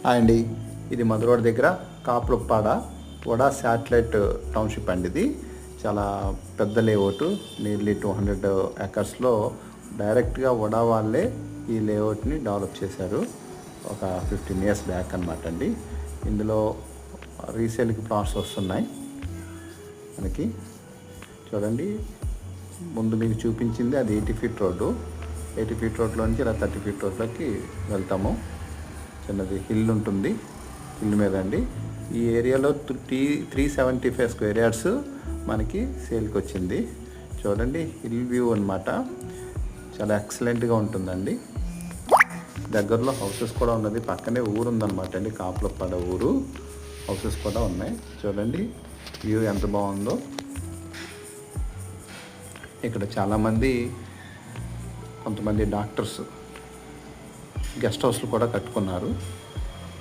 అండి ఇది మధురోడ్ దగ్గర కాపులుప్పాడ వడా శాటిలైట్ టౌన్షిప్ అండి. ఇది చాలా పెద్ద లేఅవుట్, నియర్లీ 200 ఎకర్స్లో డైరెక్ట్గా వడా వాళ్ళే ఈ లేఅవుట్ని డెవలప్ చేశారు ఒక 15 years బ్యాక్ అనమాట అండి. ఇందులో రీసేల్కి ప్లాట్స్ వస్తున్నాయి మనకి. చూడండి, ముందు మీకు చూపించింది అది 80 feet రోడ్డు. 80 feet రోడ్లో నుంచి ఇలా 30 feet రోడ్లోకి వెళ్తాము. చిన్నది హిల్ ఉంటుంది, హిల్ మీద అండి. ఈ ఏరియాలో 375 square yards మనకి సేల్కి వచ్చింది. చూడండి, హిల్ వ్యూ అనమాట, చాలా ఎక్సలెంట్గా ఉంటుందండి. దగ్గరలో హౌసెస్ కూడా ఉన్నది, పక్కనే ఊరు ఉందన్నమాట అండి, కాపులపాడ ఊరు. హౌసెస్ కూడా ఉన్నాయి. చూడండి వ్యూ ఎంత బాగుందో. ఇక్కడ చాలామంది, కొంతమంది డాక్టర్స్ గెస్ట్ హౌస్లు కూడా కట్టుకున్నారు.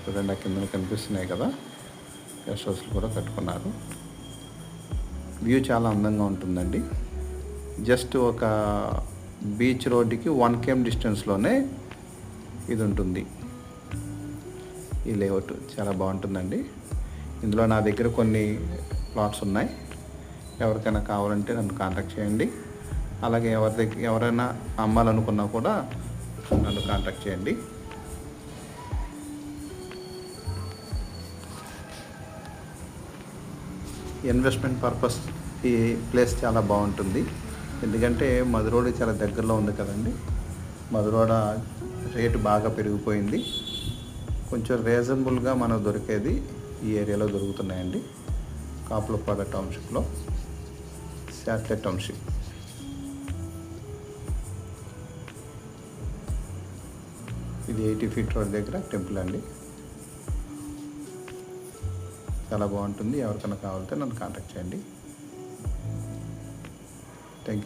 చూడండి, ఆ కింద కనిపిస్తున్నాయి కదా, గెస్ట్ హౌస్లు కూడా కట్టుకున్నారు. వ్యూ చాలా అందంగా ఉంటుందండి. జస్ట్ ఒక బీచ్ రోడ్డుకి 1 km డిస్టెన్స్లోనే ఇది ఉంటుంది. ఈ లేఅవుట్ చాలా బాగుంటుందండి. ఇందులో నా దగ్గర కొన్ని ప్లాట్స్ ఉన్నాయి. ఎవరికైనా కావాలంటే నన్ను కాంటాక్ట్ చేయండి. అలాగే ఎవరైనా అమ్మాలనుకున్నా కూడా నన్ను కాంటాక్ట్ చేయండి. ఇన్వెస్ట్మెంట్ పర్పస్ ఈ ప్లేస్ చాలా బాగుంటుంది. ఎందుకంటే మధురోడ్ చాలా దగ్గరలో ఉంది కదండి. మధురోడ రేటు బాగా పెరిగిపోయింది. కొంచెం రీజనబుల్గా మనకు దొరికేది ఈ ఏరియాలో దొరుకుతున్నాయండి. Kapulapada టౌన్షిప్లో satellite township. ఇది 80 feet రోడ్ దగ్గర టెంపుల్ అండి. చాలా బాగుంటుంది. ఎవరికైనా కావాలంటే నన్ను కాంటాక్ట్ చేయండి. Thank you.